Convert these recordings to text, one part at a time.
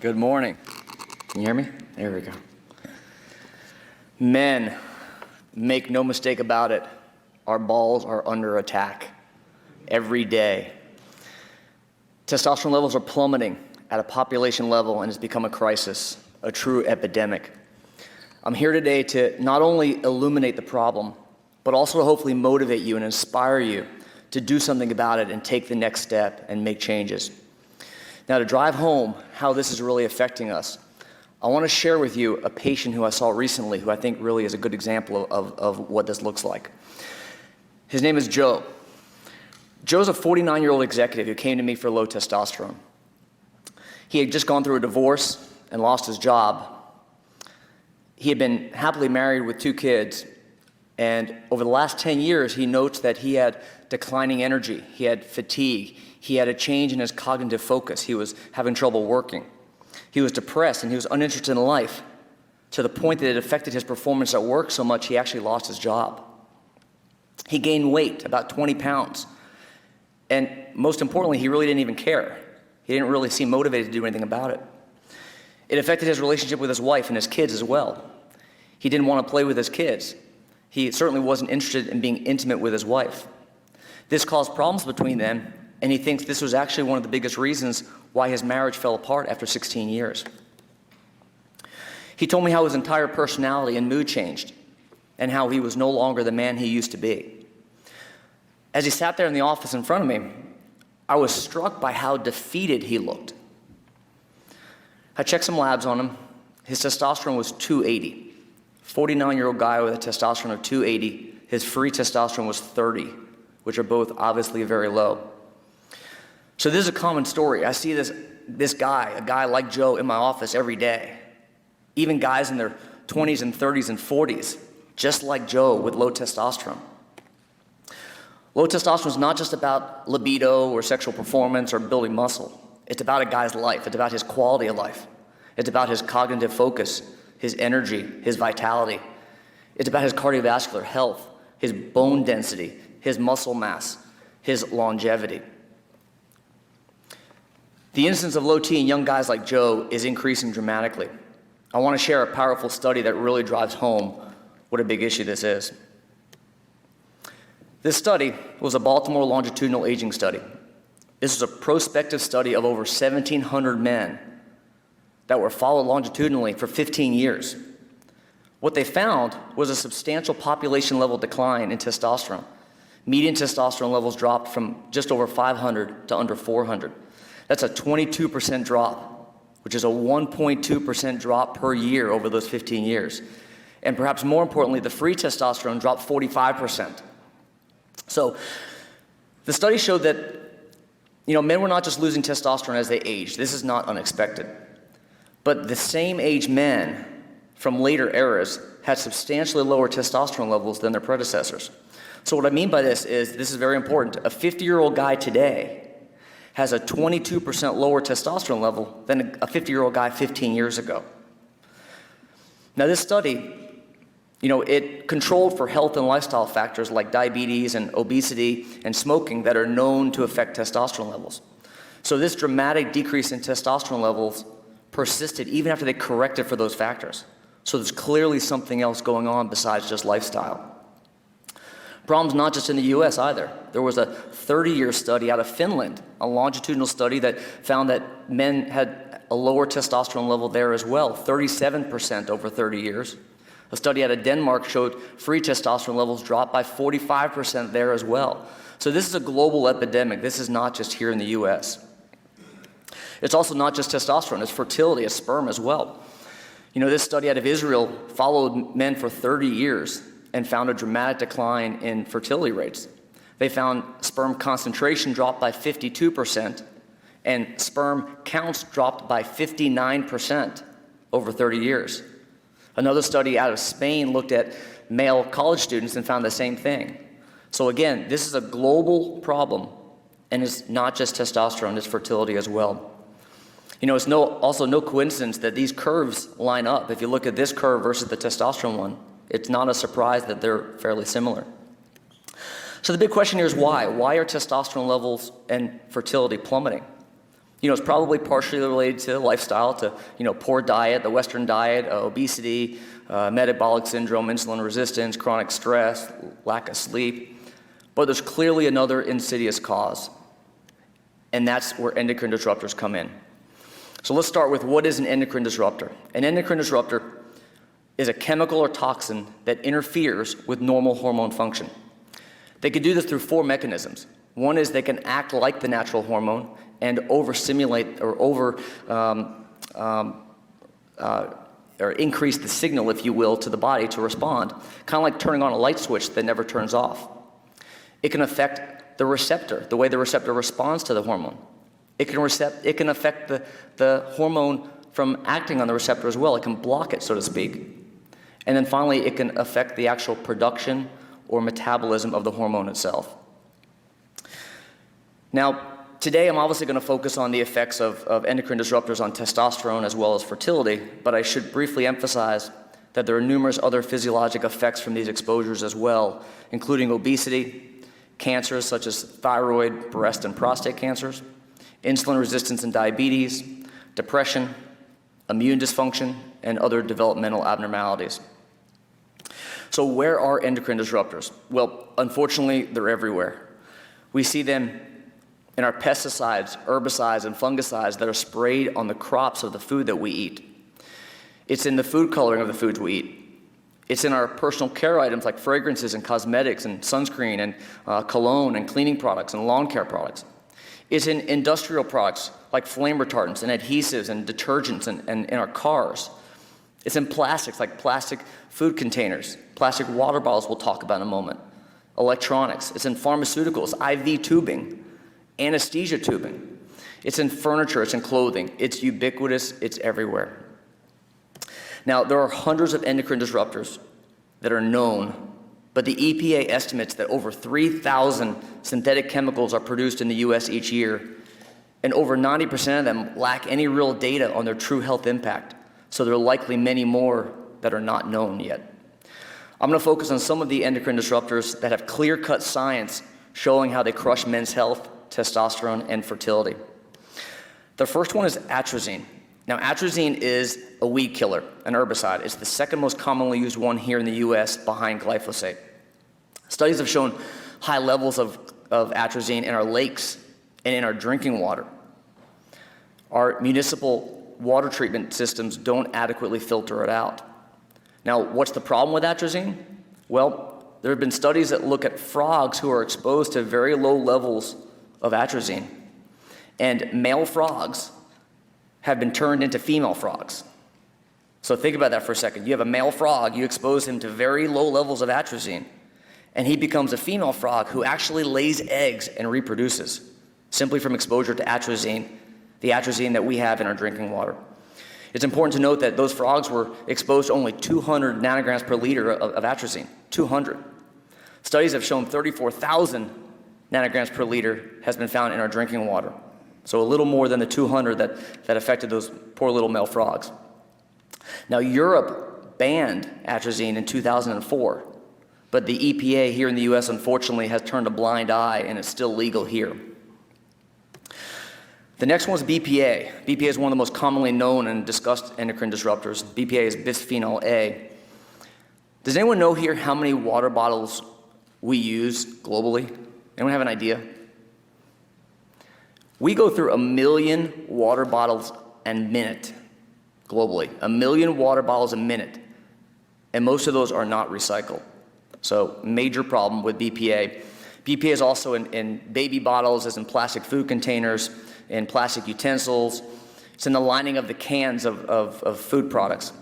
Good morning. Can you hear me? There we go. Men, make no mistake about it, our balls are under attack every day. Testosterone levels are plummeting at a population level and it's become a crisis, a true epidemic. I'm here today to not only illuminate the problem, but also to hopefully motivate you and inspire you to do something about it and take the next step and make changes. Now, to drive home how this is really affecting us, I want to share with you a patient who I saw recently who I think really is a good example of what this looks like. His name is Joe. Joe's a 49-year-old executive who came to me for low testosterone. He had just gone through a divorce and lost his job. He had been happily married with 2 kids, and over the last 10 years, he notes that he had declining energy, he had fatigue, he had a change in his cognitive focus, he was having trouble working. He was depressed and he was uninterested in life to the point that it affected his performance at work so much he actually lost his job. He gained weight, about 20 pounds. And most importantly, he really didn't even care. He didn't really seem motivated to do anything about it. It affected his relationship with his wife and his kids as well. He didn't want to play with his kids. He certainly wasn't interested in being intimate with his wife. This caused problems between them, and he thinks this was actually one of the biggest reasons why his marriage fell apart after 16 years. He told me how his entire personality and mood changed, and how he was no longer the man he used to be. As he sat there in the office in front of me, I was struck by how defeated he looked. I checked some labs on him. His testosterone was 280. 49-year-old guy with a testosterone of 280. His free testosterone was 30, which are both obviously very low. So this is a common story. I see this guy, a guy like Joe, in my office every day. Even guys in their 20s and 30s and 40s, just like Joe with low testosterone. Low testosterone is not just about libido or sexual performance or building muscle. It's about a guy's life. It's about his quality of life. It's about his cognitive focus, his energy, his vitality. It's about his cardiovascular health, his bone density, his muscle mass, his longevity. The incidence of low T in young guys like Joe is increasing dramatically. I want to share a powerful study that really drives home what a big issue this is. This study was a Baltimore longitudinal aging study. This is a prospective study of over 1,700 men that were followed longitudinally for 15 years. What they found was a substantial population level decline in testosterone. Median testosterone levels dropped from just over 500 to under 400. That's a 22% drop, which is a 1.2% drop per year over those 15 years. And perhaps more importantly, the free testosterone dropped 45%. So the study showed that men were not just losing testosterone as they aged. This is not unexpected. But the same age men from later eras had substantially lower testosterone levels than their predecessors. So what I mean by this is very important. A 50-year-old guy today has a 22% lower testosterone level than a 50-year-old guy 15 years ago. Now this study, it controlled for health and lifestyle factors like diabetes and obesity and smoking that are known to affect testosterone levels. So this dramatic decrease in testosterone levels persisted even after they corrected for those factors. So there's clearly something else going on besides just lifestyle. Problems not just in the US either. There was a 30-year study out of Finland, a longitudinal study that found that men had a lower testosterone level there as well, 37% over 30 years. A study out of Denmark showed free testosterone levels dropped by 45% there as well. So this is a global epidemic. This is not just here in the US. It's also not just testosterone, it's fertility, it's sperm as well. This study out of Israel followed men for 30 years and found a dramatic decline in fertility rates. They found sperm concentration dropped by 52% and sperm counts dropped by 59% over 30 years. Another study out of Spain looked at male college students and found the same thing. So again, this is a global problem, and it's not just testosterone, it's fertility as well. It's also no coincidence that these curves line up. If you look at this curve versus the testosterone one, it's not a surprise that they're fairly similar. So the big question here is why? Why are testosterone levels and fertility plummeting? It's probably partially related to lifestyle, to, poor diet, the Western diet, obesity, metabolic syndrome, insulin resistance, chronic stress, lack of sleep. But there's clearly another insidious cause, and that's where endocrine disruptors come in. So let's start with, what is an endocrine disruptor? An endocrine disruptor is a chemical or toxin that interferes with normal hormone function. They could do this through 4 mechanisms. One is they can act like the natural hormone and overstimulate or or increase the signal, if you will, to the body to respond, kind of like turning on a light switch that never turns off. It can affect the receptor, the way the receptor responds to the hormone. It can affect the hormone from acting on the receptor as well. It can block it, so to speak. And then finally, it can affect the actual production or metabolism of the hormone itself. Now, today I'm obviously going to focus on the effects of endocrine disruptors on testosterone as well as fertility, but I should briefly emphasize that there are numerous other physiologic effects from these exposures as well, including obesity, cancers such as thyroid, breast, and prostate cancers, insulin resistance and diabetes, depression, immune dysfunction, and other developmental abnormalities. So where are endocrine disruptors? Well, unfortunately, they're everywhere. We see them in our pesticides, herbicides, and fungicides that are sprayed on the crops of the food that we eat. It's in the food coloring of the foods we eat. It's in our personal care items like fragrances and cosmetics and sunscreen and cologne and cleaning products and lawn care products. It's in industrial products like flame retardants and adhesives and detergents and in our cars. It's in plastics like plastic food containers, plastic water bottles we'll talk about in a moment, electronics. It's in pharmaceuticals, IV tubing, anesthesia tubing. It's in furniture, it's in clothing. It's ubiquitous, it's everywhere. Now, there are hundreds of endocrine disruptors that are known, but the EPA estimates that over 3,000 synthetic chemicals are produced in the US each year, and over 90% of them lack any real data on their true health impact. So there are likely many more that are not known yet. I'm going to focus on some of the endocrine disruptors that have clear-cut science showing how they crush men's health, testosterone, and fertility. The first one is atrazine. Now, atrazine is a weed killer, an herbicide. It's the second most commonly used one here in the US behind glyphosate. Studies have shown high levels of atrazine in our lakes and in our drinking water. Our municipal water treatment systems don't adequately filter it out. Now, what's the problem with atrazine? Well, there have been studies that look at frogs who are exposed to very low levels of atrazine. And male frogs have been turned into female frogs. So think about that for a second. You have a male frog, you expose him to very low levels of atrazine, and he becomes a female frog who actually lays eggs and reproduces simply from exposure to atrazine, the atrazine that we have in our drinking water. It's important to note that those frogs were exposed to only 200 nanograms per liter of atrazine, 200. Studies have shown 34,000 nanograms per liter has been found in our drinking water. So a little more than the 200 that affected those poor little male frogs. Now, Europe banned atrazine in 2004, but the EPA here in the US unfortunately has turned a blind eye, and it's still legal here. The next one is BPA. BPA is one of the most commonly known and discussed endocrine disruptors. BPA is bisphenol A. Does anyone know here how many water bottles we use globally? Anyone have an idea? We go through 1 million water bottles a minute globally. 1 million water bottles a minute. And most of those are not recycled. So major problem with BPA. BPA is also in baby bottles, as in plastic food containers, in plastic utensils. It's in the lining of the cans of food products.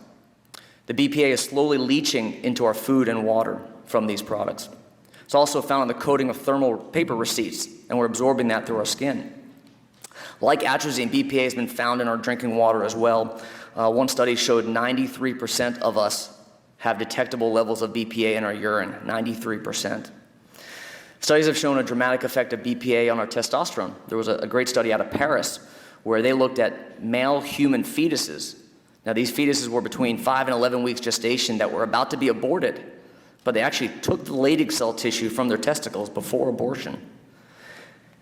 The BPA is slowly leaching into our food and water from these products. It's also found in the coating of thermal paper receipts, and we're absorbing that through our skin. Like atrazine, BPA has been found in our drinking water as well. One study showed 93% of us have detectable levels of BPA in our urine, 93%. Studies have shown a dramatic effect of BPA on our testosterone. There was a great study out of Paris where they looked at male human fetuses. Now, these fetuses were between 5 and 11 weeks gestation that were about to be aborted, but they actually took the Leydig cell tissue from their testicles before abortion.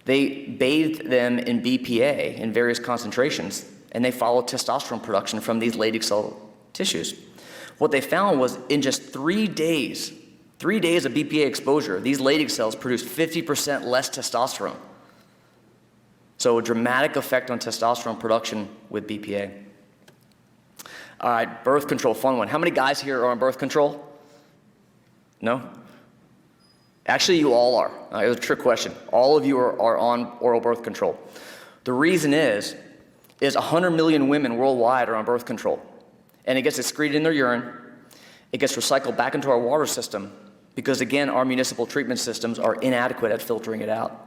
They bathed them in BPA in various concentrations, and they followed testosterone production from these Leydig cell tissues. What they found was in just 3 days, 3 days of BPA exposure, these Leydig cells produced 50% less testosterone. So a dramatic effect on testosterone production with BPA. All right, birth control, fun one. How many guys here are on birth control? No? Actually, you all are. It was a trick question. All of you are on oral birth control. The reason is 100 million women worldwide are on birth control. And it gets excreted in their urine. It gets recycled back into our water system because, again, our municipal treatment systems are inadequate at filtering it out.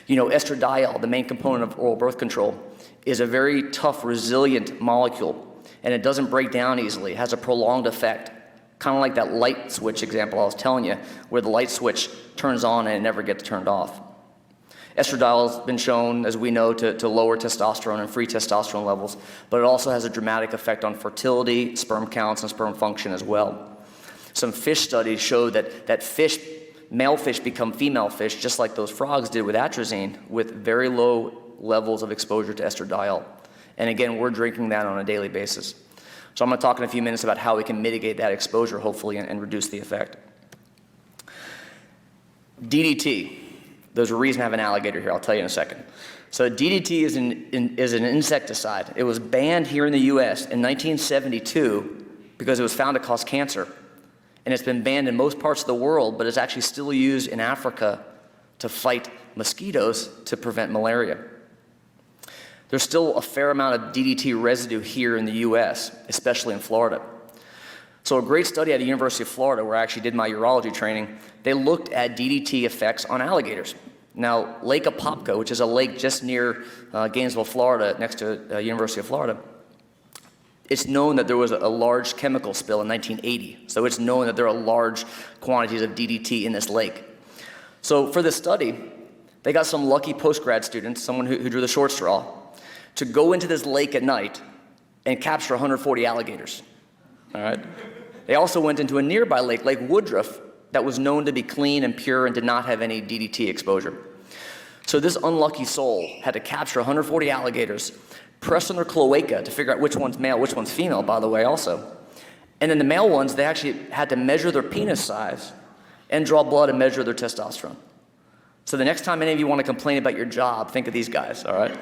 You know, estradiol, the main component of oral birth control, is a very tough, resilient molecule, and it doesn't break down easily. It has a prolonged effect, kind of like that light switch example I was telling you, where the light switch turns on and it never gets turned off. Estradiol has been shown, as we know, to lower testosterone and free testosterone levels, but it also has a dramatic effect on fertility, sperm counts, and sperm function as well. Some fish studies show that male fish become female fish, just like those frogs did with atrazine, with very low levels of exposure to estradiol. And again, we're drinking that on a daily basis. So I'm going to talk in a few minutes about how we can mitigate that exposure, hopefully, and reduce the effect. DDT. There's a reason I have an alligator here. I'll tell you in a second. So DDT is an insecticide. It was banned here in the U.S. in 1972 because it was found to cause cancer. And it's been banned in most parts of the world, but it's actually still used in Africa to fight mosquitoes to prevent malaria. There's still a fair amount of DDT residue here in the US, especially in Florida. So a great study at the University of Florida, where I actually did my urology training, they looked at DDT effects on alligators. Now, Lake Apopka, which is a lake just near Gainesville, Florida, next to University of Florida, it's known that there was a large chemical spill in 1980. So it's known that there are large quantities of DDT in this lake. So for this study, they got some lucky post-grad students, someone who drew the short straw, to go into this lake at night and capture 140 alligators. All right? They also went into a nearby lake, Lake Woodruff, that was known to be clean and pure and did not have any DDT exposure. So this unlucky soul had to capture 140 alligators, press on their cloaca to figure out which one's male, which one's female, by the way, also. And then the male ones, they actually had to measure their penis size and draw blood and measure their testosterone. So the next time any of you want to complain about your job, think of these guys, all right?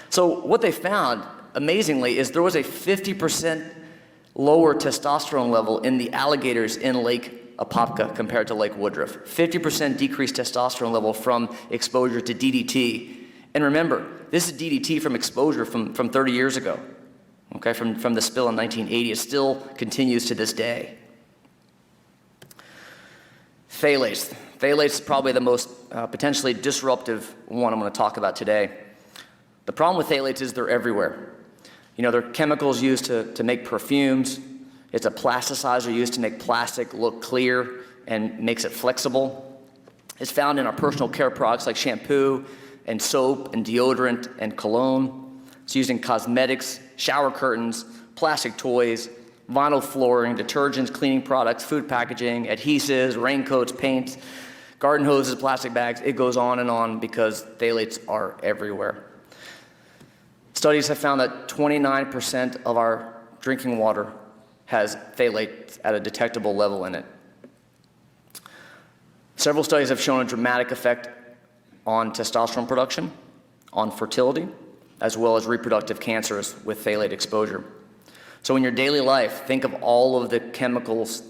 So what they found, amazingly, is there was a 50% lower testosterone level in the alligators in Lake Apopka compared to Lake Woodruff. 50% decreased testosterone level from exposure to DDT. And remember, this is DDT from exposure from 30 years ago, okay, from the spill in 1980. It still continues to this day. Phthalates. Phthalates is probably the most potentially disruptive one I'm going to talk about today. The problem with phthalates is they're everywhere. You know, they're chemicals used to make perfumes. It's a plasticizer used to make plastic look clear and makes it flexible. It's found in our personal care products like shampoo and soap and deodorant and cologne. It's used in cosmetics, shower curtains, plastic toys, vinyl flooring, detergents, cleaning products, food packaging, adhesives, raincoats, paints, garden hoses, plastic bags. It goes on because phthalates are everywhere. Studies have found that 29% of our drinking water has phthalates at a detectable level in it. Several studies have shown a dramatic effect on testosterone production, on fertility, as well as reproductive cancers with phthalate exposure. So in your daily life, think of all of the chemicals,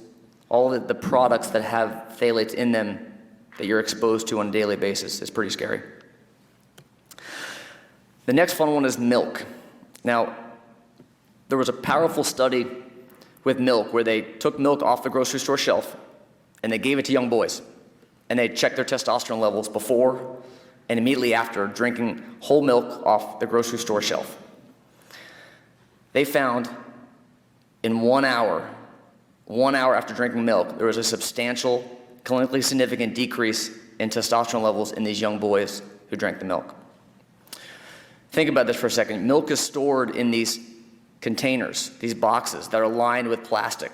all of the products that have phthalates in them that you're exposed to on a daily basis. It's pretty scary. The next fun one is milk. Now, there was a powerful study with milk where they took milk off the grocery store shelf and they gave it to young boys. And they checked their testosterone levels before and immediately after drinking whole milk off the grocery store shelf. They found in 1 hour after drinking milk, there was a substantial, clinically significant decrease in testosterone levels in these young boys who drank the milk. Think about this for a second. Milk is stored in these containers, these boxes that are lined with plastic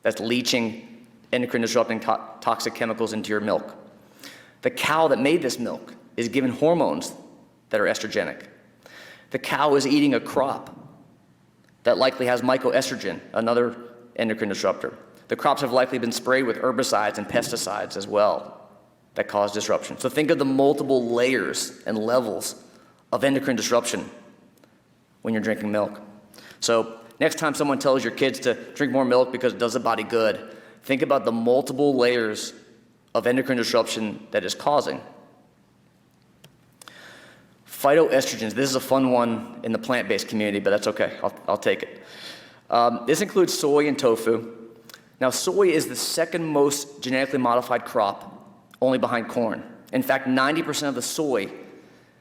that's leaching endocrine disrupting toxic chemicals into your milk. The cow that made this milk is given hormones that are estrogenic. The cow is eating a crop that likely has mycoestrogen, another endocrine disruptor. The crops have likely been sprayed with herbicides and pesticides as well that cause disruption. So think of the multiple layers and levels of endocrine disruption when you're drinking milk. So next time someone tells your kids to drink more milk because it does the body good, think about the multiple layers of endocrine disruption that is causing. Phytoestrogens, this is a fun one in the plant-based community, but that's okay, I'll take it. This includes soy and tofu. Now, soy is the second most genetically modified crop, only behind corn. In fact, 90% of the soy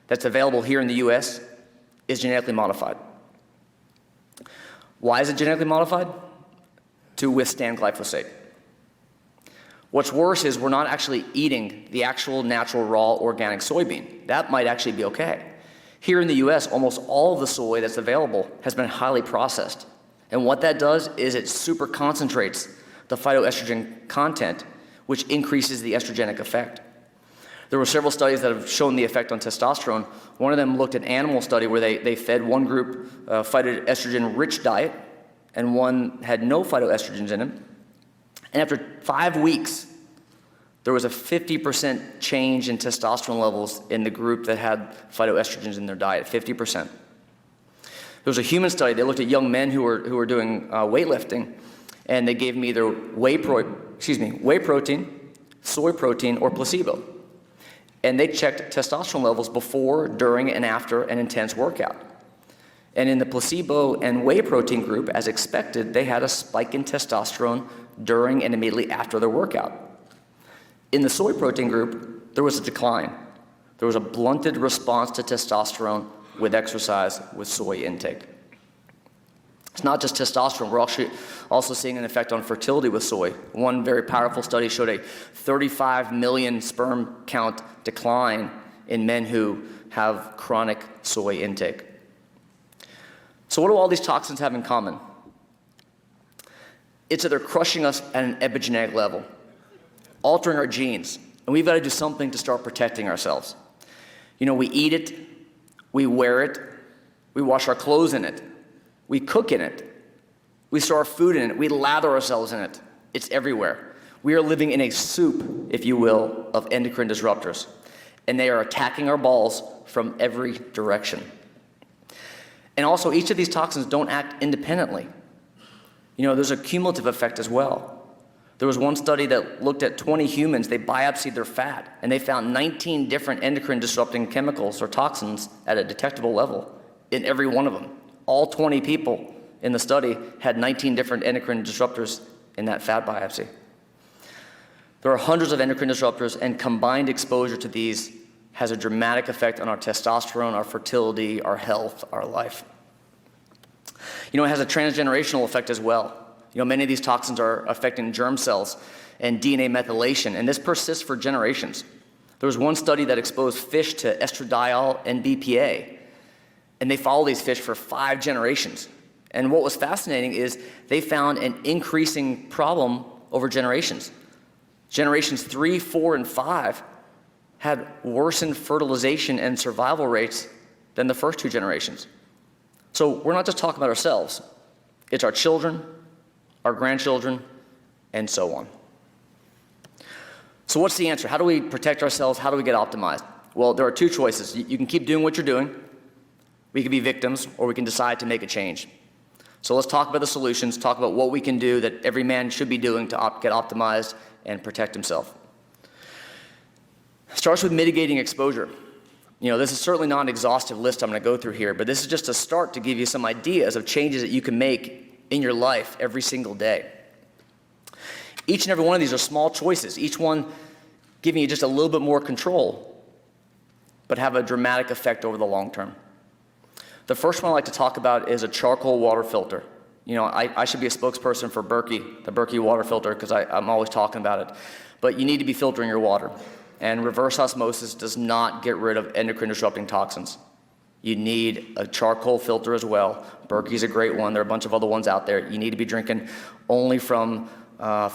that's available here in the US is genetically modified. Why is it genetically modified? To withstand glyphosate. What's worse is we're not actually eating the actual natural raw organic soybean. That might actually be okay. Here in the US, almost all of the soy that's available has been highly processed. And what that does is it super concentrates the phytoestrogen content, which increases the estrogenic effect. There were several studies that have shown the effect on testosterone. One of them looked at an animal study where they fed one group a phytoestrogen-rich diet, and one had no phytoestrogens in it. And after 5 weeks, there was a 50% change in testosterone levels in the group that had phytoestrogens in their diet, 50%. There was a human study. They looked at young men who were doing weightlifting, and they gave them either whey protein, soy protein, or placebo. And they checked testosterone levels before, during, and after an intense workout. And in the placebo and whey protein group, as expected, they had a spike in testosterone during and immediately after their workout. In the soy protein group, there was a decline. There was a blunted response to testosterone with exercise with soy intake. It's not just testosterone. We're also seeing an effect on fertility with soy. One very powerful study showed a 35 million sperm count decline in men who have chronic soy intake. So what do all these toxins have in common? It's that they're crushing us at an epigenetic level, altering our genes, and we've got to do something to start protecting ourselves. You know, we eat it, we wear it, we wash our clothes in it, we cook in it, we store our food in it, we lather ourselves in it. It's everywhere. We are living in a soup, if you will, of endocrine disruptors, and they are attacking our balls from every direction. And also, each of these toxins don't act independently. You know, there's a cumulative effect as well. There was one study that looked at 20 humans, they biopsied their fat, and they found 19 different endocrine disrupting chemicals or toxins at a detectable level in every one of them. All 20 people in the study had 19 different endocrine disruptors in that fat biopsy. There are hundreds of endocrine disruptors, and combined exposure to these has a dramatic effect on our testosterone, our fertility, our health, our life. You know, it has a transgenerational effect as well. You know, many of these toxins are affecting germ cells and DNA methylation, and this persists for generations. There was one study that exposed fish to estradiol and BPA, and they followed these fish for 5 generations. And what was fascinating is they found an increasing problem over generations. Generations 3, 4, and 5 had worsened fertilization and survival rates than the first 2 generations. So we're not just talking about ourselves. It's our children, our grandchildren, and so on. So what's the answer? How do we protect ourselves? How do we get optimized? Well, there are 2 choices. You can keep doing what you're doing. We can be victims, or we can decide to make a change. So let's talk about the solutions, talk about what we can do that every man should be doing to get optimized and protect himself. It starts with mitigating exposure. You know, this is certainly not an exhaustive list I'm going to go through here, but this is just a start to give you some ideas of changes that you can make in your life every single day. Each and every one of these are small choices, each one giving you just a little bit more control, but have a dramatic effect over the long term. The first one I'd like to talk about is a charcoal water filter. You know, I should be a spokesperson for Berkey, the Berkey water filter, because I'm always talking about it. But you need to be filtering your water. And reverse osmosis does not get rid of endocrine disrupting toxins. You need a charcoal filter as well. Berkey's a great one. There are a bunch of other ones out there. You need to be drinking only from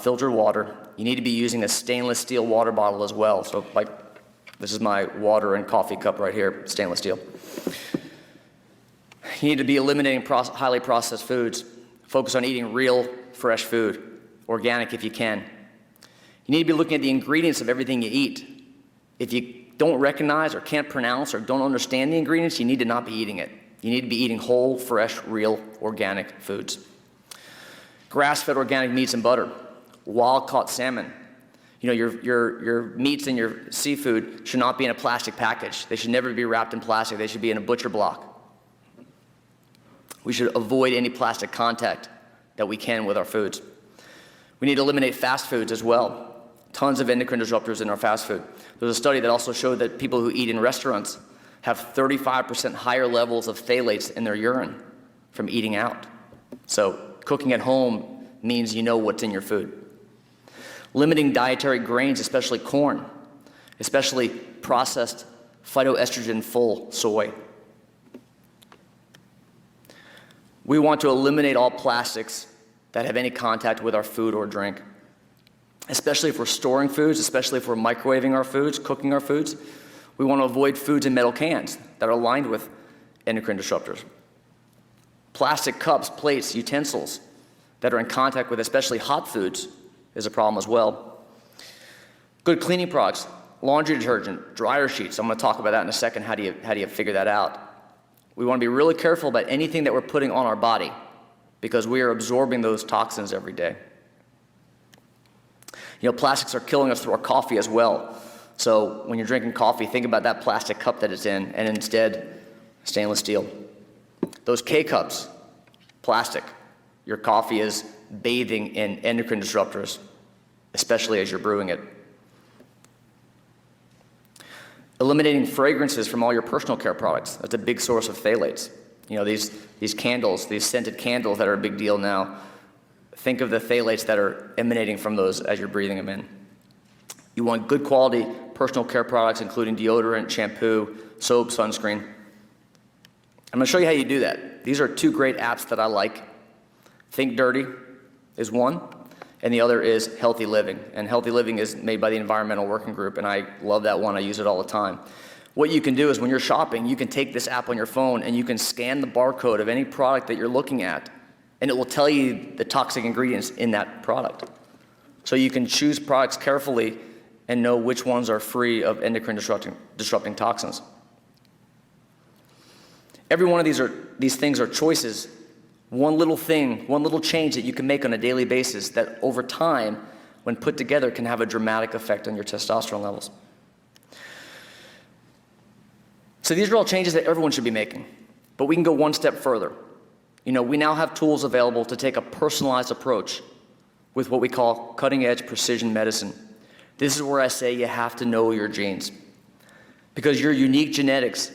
filtered water. You need to be using a stainless steel water bottle as well. So like This is my water and coffee cup right here, stainless steel. You need to be eliminating highly processed foods. Focus on eating real, fresh food, organic if you can. You need to be looking at the ingredients of everything you eat. If you don't recognize or can't pronounce or don't understand the ingredients, you need to not be eating it. You need to be eating whole, fresh, real, organic foods. Grass-fed organic meats and butter, wild-caught salmon. You know, your meats and your seafood should not be in a plastic package. They should never be wrapped in plastic. They should be in a butcher block. We should avoid any plastic contact that we can with our foods. We need to eliminate fast foods as well. Tons of endocrine disruptors in our fast food. There's a study that also showed that people who eat in restaurants have 35% higher levels of phthalates in their urine from eating out. So cooking at home means you know what's in your food. Limiting dietary grains, especially corn, especially processed phytoestrogen-full soy. We want to eliminate all plastics that have any contact with our food or drink, especially if we're storing foods, especially if we're microwaving our foods, cooking our foods. We want to avoid foods in metal cans that are lined with endocrine disruptors. Plastic cups, plates, utensils that are in contact with especially hot foods is a problem as well. Good cleaning products, laundry detergent, dryer sheets. I'm going to talk about that in a second. How do you figure that out? We want to be really careful about anything that we're putting on our body because we are absorbing those toxins every day. You know, plastics are killing us through our coffee as well. So when you're drinking coffee, think about that plastic cup that it's in, and instead, stainless steel. Those K-cups, plastic. Your coffee is bathing in endocrine disruptors, especially as you're brewing it. Eliminating fragrances from all your personal care products. That's a big source of phthalates. You know, these candles, these scented candles that are a big deal now. Think of the phthalates that are emanating from those as you're breathing them in. You want good quality personal care products, including deodorant, shampoo, soap, sunscreen. I'm going to show you how you do that. These are two great apps that I like. Think Dirty is one, and the other is Healthy Living. And Healthy Living is made by the Environmental Working Group, and I love that one. I use it all the time. What you can do is when you're shopping, you can take this app on your phone and you can scan the barcode of any product that you're looking at, and it will tell you the toxic ingredients in that product. So you can choose products carefully and know which ones are free of endocrine disrupting toxins. Every one of these things are choices. One little thing, one little change that you can make on a daily basis that over time, when put together, can have a dramatic effect on your testosterone levels. So these are all changes that everyone should be making, but we can go one step further. You know, we now have tools available to take a personalized approach with what we call cutting-edge precision medicine. This is where I say you have to know your genes, because your unique genetics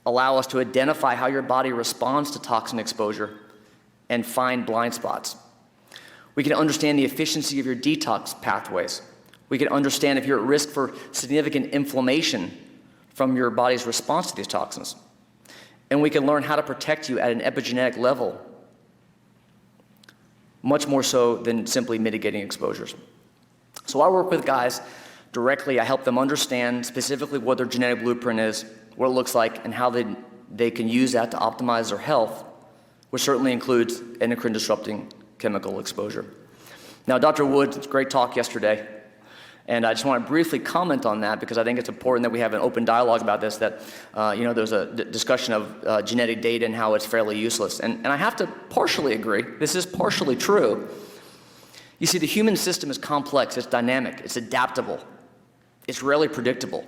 allow us to identify how your body responds to toxin exposure and find blind spots. We can understand the efficiency of your detox pathways. We can understand if you're at risk for significant inflammation from your body's response to these toxins. And we can learn how to protect you at an epigenetic level, much more so than simply mitigating exposures. So I work with guys directly. I help them understand specifically what their genetic blueprint is, what it looks like, and how they can use that to optimize their health, which certainly includes endocrine disrupting chemical exposure. Now, Dr. Wood, it's a great talk yesterday, and I just want to briefly comment on that because I think it's important that we have an open dialogue about this, that there's a discussion of genetic data and how it's fairly useless. And I have to partially agree. This is partially true. You see, the human system is complex, it's dynamic, it's adaptable, it's rarely predictable.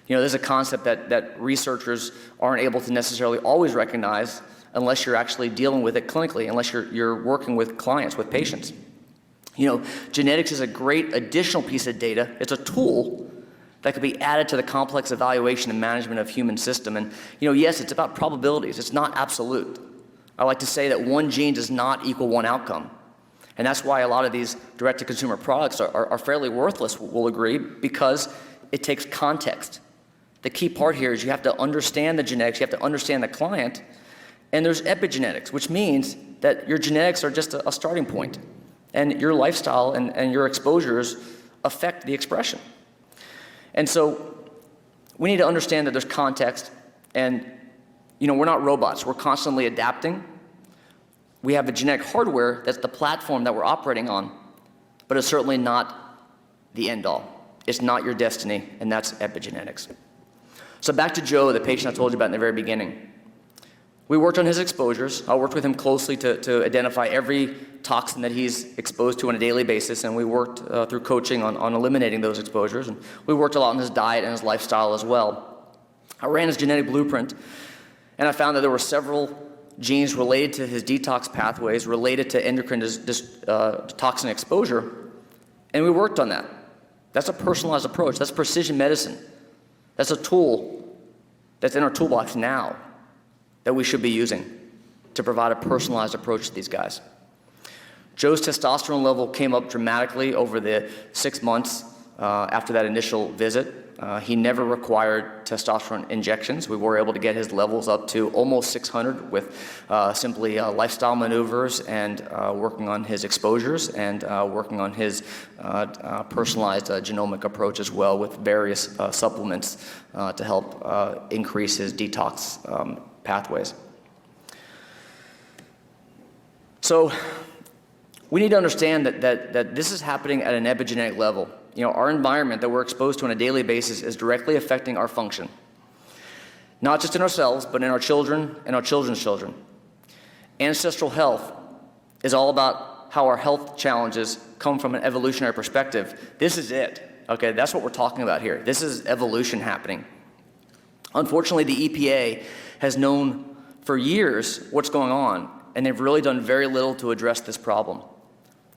You know, there's a concept that researchers aren't able to necessarily always recognize unless you're actually dealing with it clinically, unless you're working with clients, with patients. You know, genetics is a great additional piece of data. It's a tool that could be added to the complex evaluation and management of human system. And, you know, yes, it's about probabilities. It's not absolute. I like to say that one gene does not equal one outcome. And that's why a lot of these direct-to-consumer products are fairly worthless, we'll agree, because it takes context. The key part here is you have to understand the genetics, you have to understand the client, and there's epigenetics, which means that your genetics are just a starting point, and your lifestyle and your exposures affect the expression. And so we need to understand that there's context, and we're not robots. We're constantly adapting. We have a genetic hardware that's the platform that we're operating on, but it's certainly not the end all. It's not your destiny, and that's epigenetics. So back to Joe, the patient I told you about in the very beginning. We worked on his exposures. I worked with him closely to identify every toxin that he's exposed to on a daily basis, and we worked through coaching on eliminating those exposures. And we worked a lot on his diet and his lifestyle as well. I ran his genetic blueprint, and I found that there were several genes related to his detox pathways, related to endocrine toxin exposure, and we worked on that. That's a personalized approach. That's precision medicine. That's a tool that's in our toolbox now that we should be using to provide a personalized approach to these guys. Joe's testosterone level came up dramatically over the 6 months after that initial visit. He never required testosterone injections. We were able to get his levels up to almost 600 with simply lifestyle maneuvers and working on his exposures and working on his personalized genomic approach as well with various supplements to help increase his detox pathways. So we need to understand that this is happening at an epigenetic level. Our environment that we're exposed to on a daily basis is directly affecting our function. Not just in ourselves, but in our children and our children's children. Ancestral health is all about how our health challenges come from an evolutionary perspective. This is it, okay? That's what we're talking about here. This is evolution happening. Unfortunately, the EPA has known for years what's going on, and they've really done very little to address this problem.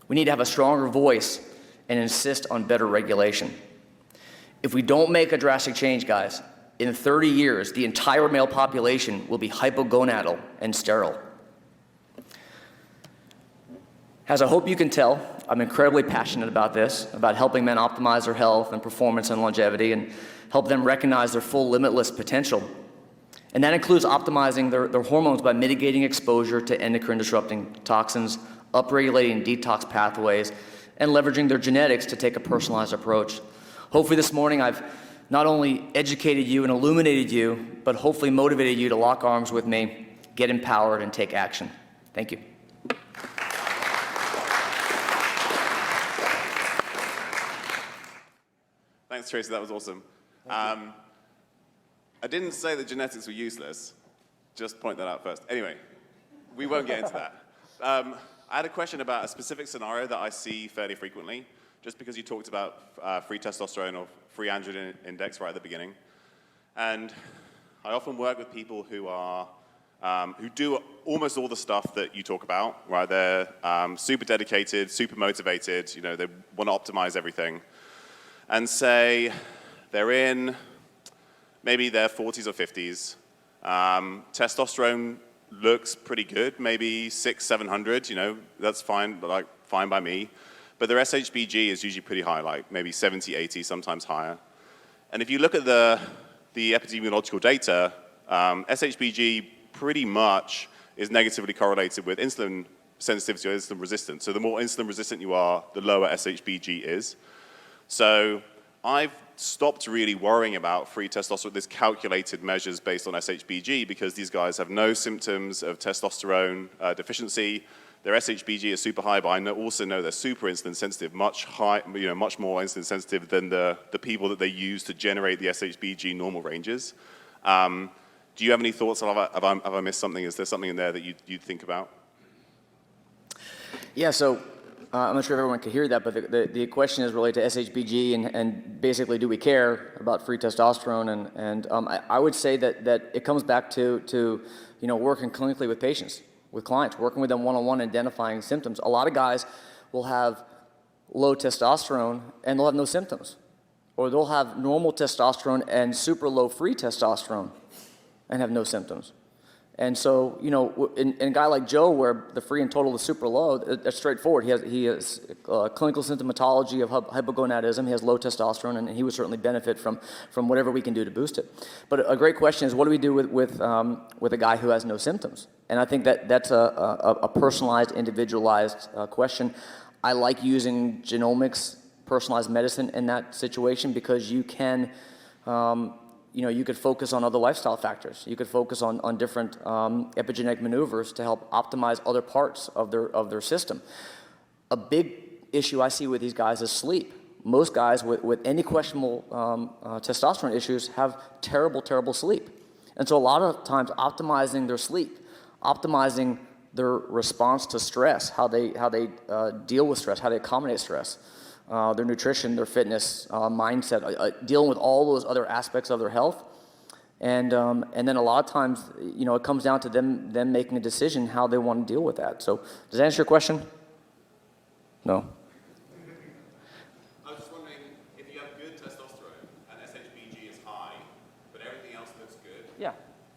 We need to have a stronger voice and insist on better regulation. If we don't make a drastic change, guys, in 30 years, the entire male population will be hypogonadal and sterile. As I hope you can tell, I'm incredibly passionate about this, about helping men optimize their health and performance and longevity and help them recognize their full limitless potential. And that includes optimizing their hormones by mitigating exposure to endocrine disrupting toxins, upregulating detox pathways, and leveraging their genetics to take a personalized approach. Hopefully this morning I've not only educated you and illuminated you, but hopefully motivated you to lock arms with me, get empowered, and take action. Thank you. Thanks, Tracy, that was awesome. I didn't say that genetics were useless, just point that out first. Anyway, we won't get into that. I had a question about a specific scenario that I see fairly frequently, just because you talked about free testosterone or free androgen index right at the beginning. And I often work with people who are who do almost all the stuff that you talk about, right? They're super dedicated, super motivated, they want to optimize everything. And say they're in maybe their 40s or 50s. Testosterone looks pretty good, maybe 600-700, that's fine, fine by me. But their SHBG is usually pretty high, like maybe 70, 80, sometimes higher. And if you look at the epidemiological data, SHBG pretty much is negatively correlated with insulin sensitivity or insulin resistance. So the more insulin resistant you are, the lower SHBG is. So I've stopped really worrying about free testosterone, this calculated measures based on SHBG, because these guys have no symptoms of testosterone deficiency. Their SHBG is super high, but I also know they're super insulin sensitive, much more insulin sensitive than the people that they use to generate the SHBG normal ranges. Do you have any thoughts? Have I missed something? Is there something in there that you'd think about? Yeah, so I'm not sure if everyone can hear that, but the question is related to SHBG and basically, do we care about free testosterone? And I would say that it comes back to working clinically with patients, with clients, working with them one-on-one, identifying symptoms. A lot of guys will have low testosterone and they'll have no symptoms, or they'll have normal testosterone and super low free testosterone and have no symptoms. And so, in a guy like Joe, where the free and total is super low, that's straightforward. He has clinical symptomatology of hypogonadism. He has low testosterone, and he would certainly benefit from whatever we can do to boost it. But a great question is, what do we do with a guy who has no symptoms? And I think that's a personalized, individualized question. I like using genomics, personalized medicine in that situation, because you can you could focus on other lifestyle factors. You could focus on different epigenetic maneuvers to help optimize other parts of their system. A big issue I see with these guys is sleep. Most guys with any questionable testosterone issues have terrible, terrible sleep. And so a lot of times optimizing their sleep, optimizing their response to stress, how they deal with stress, how they accommodate stress, their nutrition, their fitness, mindset, dealing with all those other aspects of their health. And then a lot of times, it comes down to them making a decision how they want to deal with that. So does that answer your question? No? I was just wondering, if you have good testosterone and SHBG is high, but everything else looks good, Yeah.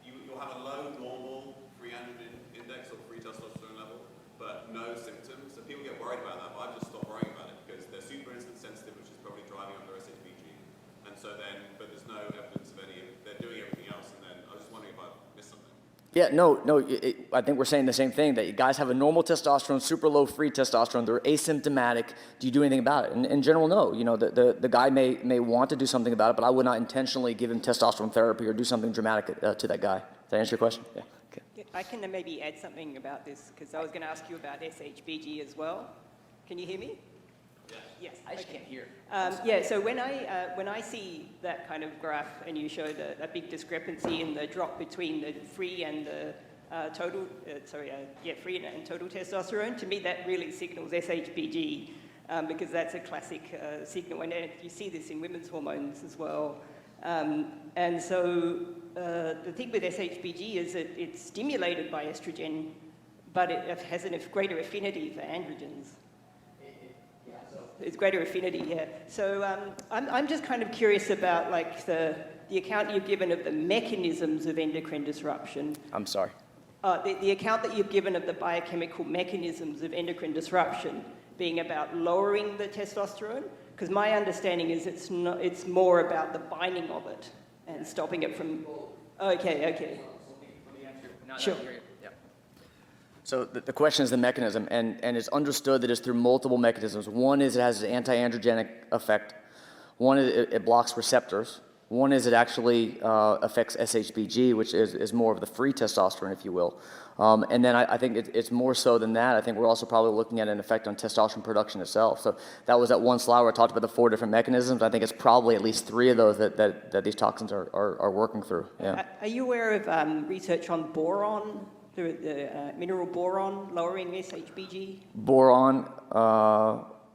you'll have a low normal free androgen index or free testosterone level, but no symptoms. So people get worried about that, but I've just stopped worrying about it because they're super insulin sensitive, which is probably driving up their SHBG. And so then, but there's no evidence of they're doing everything else. And then I was just wondering if I missed something. Yeah, no, I think we're saying the same thing, that guys have a normal testosterone, super low free testosterone, they're asymptomatic. Do you do anything about it? And in general, no. The guy may want to do something about it, but I would not intentionally give him testosterone therapy or do something dramatic to that guy. Does that answer your question? Yeah. Okay. I can maybe add something about this, because I was going to ask you about SHBG as well. Can you hear me? Yes. I just can't hear. So when I see that kind of graph, and you showed a big discrepancy in the drop between the free and the free and total testosterone, to me that really signals SHBG, because that's a classic signal, and you see this in women's hormones as well. And so the thing with SHBG is that it's stimulated by estrogen, but it has a greater affinity for androgens. It's greater affinity, yeah. So I'm just kind of curious about like the account you've given of the mechanisms of endocrine disruption. I'm sorry. The account that you've given of the biochemical mechanisms of endocrine disruption being about lowering the testosterone, because my understanding is it's more about the binding of it and stopping it from. Okay. Let me answer. Sure. Yeah. So the question is the mechanism, and it's understood that it's through multiple mechanisms. One is it has an anti-androgenic effect. One is it blocks receptors. One is it actually affects SHBG, which is more of the free testosterone, if you will. And then I think it's more so than that. I think we're also probably looking at an effect on testosterone production itself. So that was that one slide where I talked about the 4 different mechanisms. I think it's probably at least 3 of those that these toxins are working through. Yeah. Are you aware of research on boron, the mineral boron lowering SHBG? Boron,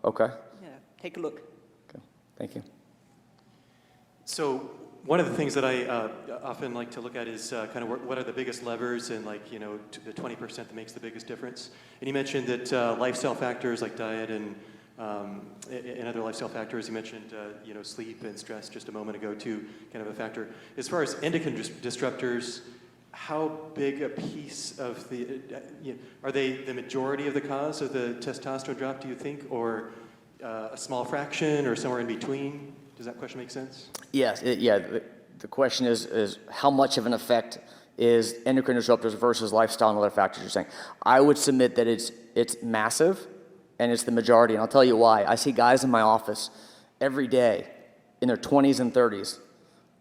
okay. Yeah, take a look. Okay, thank you. So one of the things that I often like to look at is kind of what are the biggest levers and the 20% that makes the biggest difference. And you mentioned that lifestyle factors like diet and other lifestyle factors, you mentioned sleep and stress just a moment ago too, kind of a factor. As far as endocrine disruptors, how big a piece of are they the majority of the cause of the testosterone drop, do you think, or a small fraction or somewhere in between? Does that question make sense? Yes, the question is how much of an effect is endocrine disruptors versus lifestyle and other factors you're saying. I would submit that it's massive and it's the majority, and I'll tell you why. I see guys in my office every day in their 20s and 30s.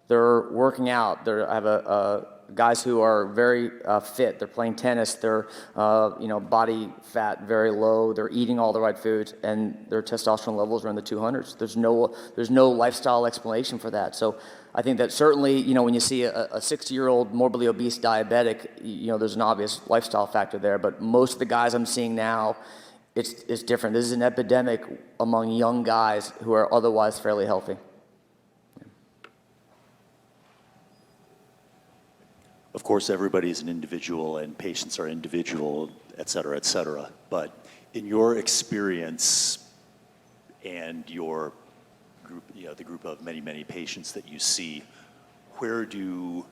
They're working out. I have guys who are very fit. They're playing tennis. Their body fat very low. They're eating all the right foods, and their testosterone levels are in the 200s. There's no lifestyle explanation for that. So I think that certainly, when you see a 60-year-old morbidly obese diabetic, there's an obvious lifestyle factor there. But most of the guys I'm seeing now, it's different. This is an epidemic among young guys who are otherwise fairly healthy. Of course, everybody's an individual and patients are individual, et cetera, but in your experience and your group, the group of many, many patients that you see, where do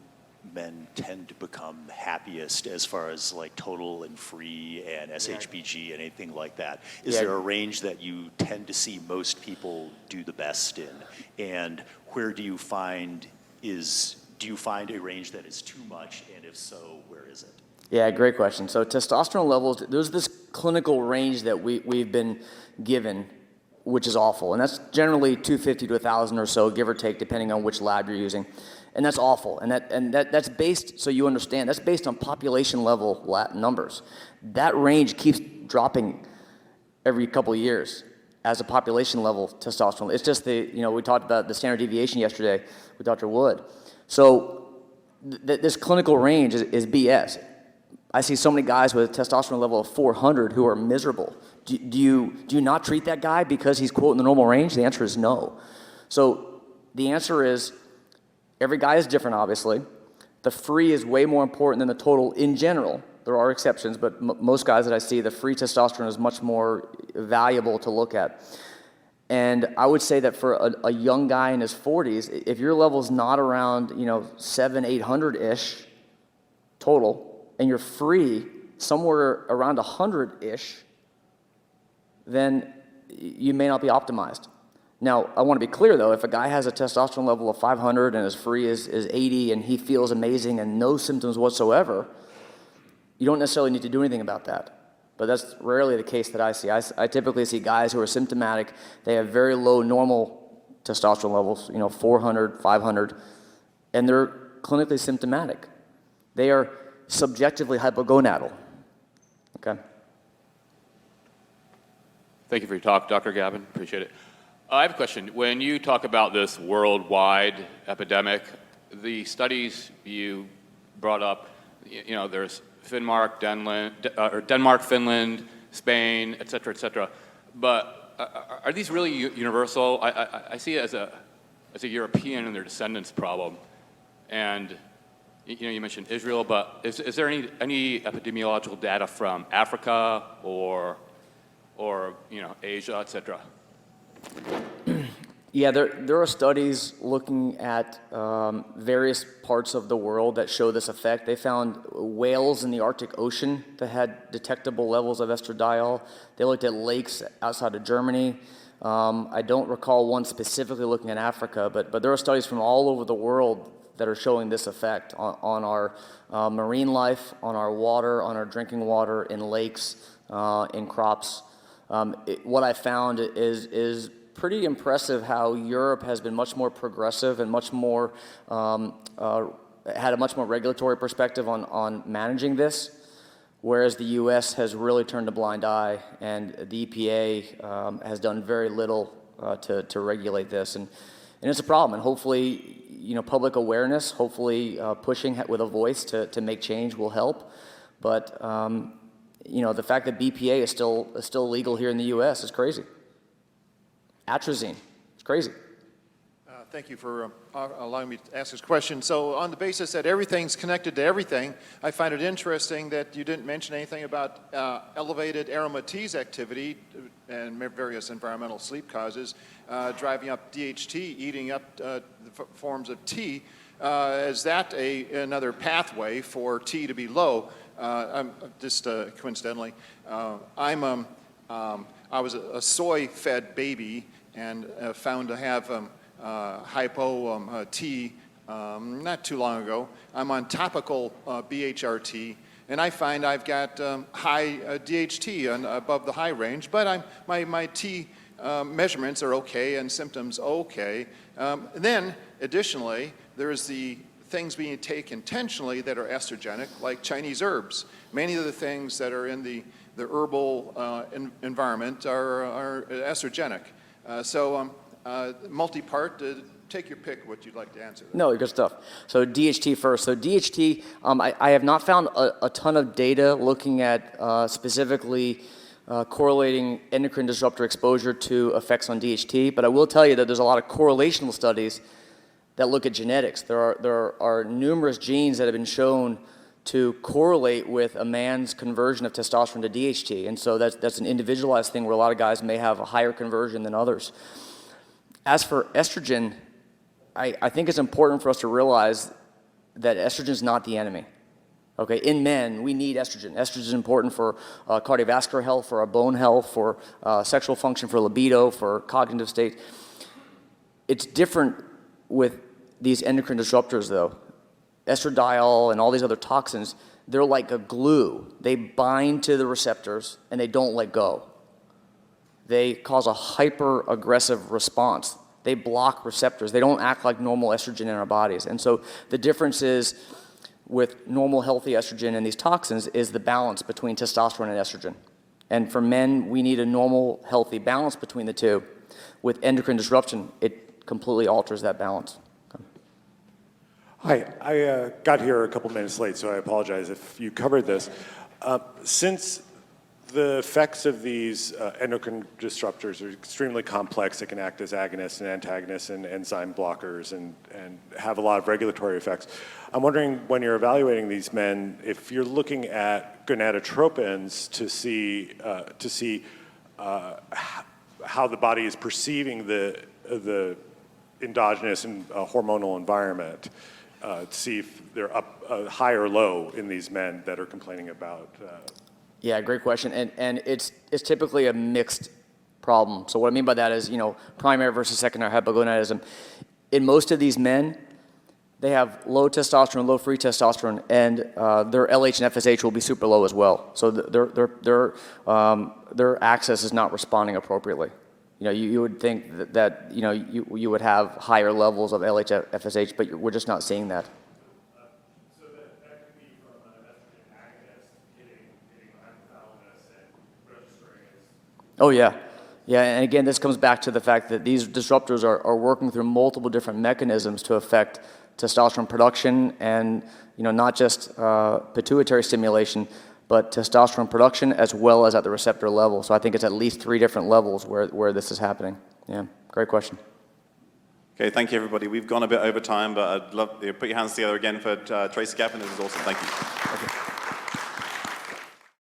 men tend to become happiest as far as like total and free and SHBG and anything like that? Is there a range that you tend to see most people do the best in? And where do you find a range that is too much, and if so, where is it? Yeah, great question. So testosterone levels, there's this clinical range that we've been given, which is awful. And that's generally 250 to 1,000 or so, give or take, depending on which lab you're using. And that's awful. And that's based, so you understand, that's based on population level numbers. That range keeps dropping every couple of years as a population level testosterone. It's just we talked about the standard deviation yesterday with Dr. Wood. So this clinical range is BS. I see so many guys with a testosterone level of 400 who are miserable. Do you not treat that guy because he's, quote, in the normal range? The answer is no. So the answer is every guy is different, obviously. The free is way more important than the total in general. There are exceptions, but most guys that I see, the free testosterone is much more valuable to look at. And I would say that for a young guy in his 40s, if your level's not around 700-800-ish total, and you're free somewhere around 100-ish, then you may not be optimized. Now, I want to be clear though, if a guy has a testosterone level of 500 and his free is 80 and he feels amazing and no symptoms whatsoever, you don't necessarily need to do anything about that. But that's rarely the case that I see. I typically see guys who are symptomatic, they have very low normal testosterone levels, 400, 500, and they're clinically symptomatic. They are subjectively hypogonadal, okay? Thank you for your talk, Dr. Gapin. Appreciate it. I have a question. When you talk about this worldwide epidemic, the studies you brought up, there's Denmark, Finland, Spain, et cetera, but are these really universal? I see it as a European and their descendants problem, and you mentioned Israel, but is there any epidemiological data from Africa or Asia, et cetera? Yeah, there are studies looking at various parts of the world that show this effect. They found whales in the Arctic Ocean that had detectable levels of estradiol. They looked at lakes outside of Germany. I don't recall one specifically looking at Africa, but there are studies from all over the world that are showing this effect on our marine life, on our water, on our drinking water, in lakes, in crops. What I found is pretty impressive how Europe has been much more progressive and much more had a much more regulatory perspective on managing this, whereas the U.S. has really turned a blind eye, and the EPA has done very little to regulate this, and it's a problem. And hopefully, public awareness, hopefully pushing with a voice to make change will help. But the fact that BPA is still legal here in the U.S. is crazy. Atrazine, it's crazy. Thank you for allowing me to ask this question. So on the basis that everything's connected to everything, I find it interesting that you didn't mention anything about elevated aromatase activity and various environmental sleep causes, driving up DHT, eating up the forms of T. Is that another pathway for T to be low? I'm just coincidentally, I was a soy-fed baby and found to have hypo T not too long ago. I'm on topical BHRT, and I find I've got high DHT above the high range, but my T measurements are okay and symptoms okay. Then, additionally, there's the things being taken intentionally that are estrogenic, like Chinese herbs. Many of the things that are in the herbal environment are estrogenic. So multi-part, take your pick what you'd like to answer. No, good stuff. So DHT first. So DHT, I have not found a ton of data looking at specifically correlating endocrine disruptor exposure to effects on DHT, but I will tell you that there's a lot of correlational studies that look at genetics. There are numerous genes that have been shown to correlate with a man's conversion of testosterone to DHT, and so that's an individualized thing where a lot of guys may have a higher conversion than others. As for estrogen, I think it's important for us to realize that estrogen is not the enemy. Okay, in men, we need estrogen. Estrogen is important for cardiovascular health, for our bone health, for sexual function, for libido, for cognitive state. It's different with these endocrine disruptors, though. Estradiol and all these other toxins, they're like a glue. They bind to the receptors and they don't let go. They cause a hyper-aggressive response. They block receptors. They don't act like normal estrogen in our bodies. And so the difference is with normal healthy estrogen and these toxins is the balance between testosterone and estrogen. And for men, we need a normal healthy balance between the two. With endocrine disruption, it completely alters that balance. Hi, I got here a couple minutes late, so I apologize if you covered this. Since the effects of these endocrine disruptors are extremely complex, they can act as agonists and antagonists and enzyme blockers and have a lot of regulatory effects. I'm wondering, when you're evaluating these men, if you're looking at gonadotropins to see how the body is perceiving the endogenous and hormonal environment, to see if they're up high or low in these men that are complaining about. Yeah, great question. And it's typically a mixed problem. So what I mean by that is, primary versus secondary hypogonadism. In most of these men, they have low testosterone, low free testosterone, and their LH and FSH will be super low as well. So their access is not responding appropriately. You would think that you would have higher levels of LH, FSH, but we're just not seeing that. So that could be from an estrogen agonist hitting the hypothalamus and registering as... Oh, yeah. Yeah, and again, this comes back to the fact that these disruptors are working through multiple different mechanisms to affect testosterone production and, not just pituitary stimulation, but testosterone production as well as at the receptor level. So I think it's at least 3 different levels where this is happening. Yeah, great question. Okay, thank you, everybody. We've gone a bit over time, but I'd love you to put your hands together again for Tracy Gapin. This is awesome. Thank you. Okay.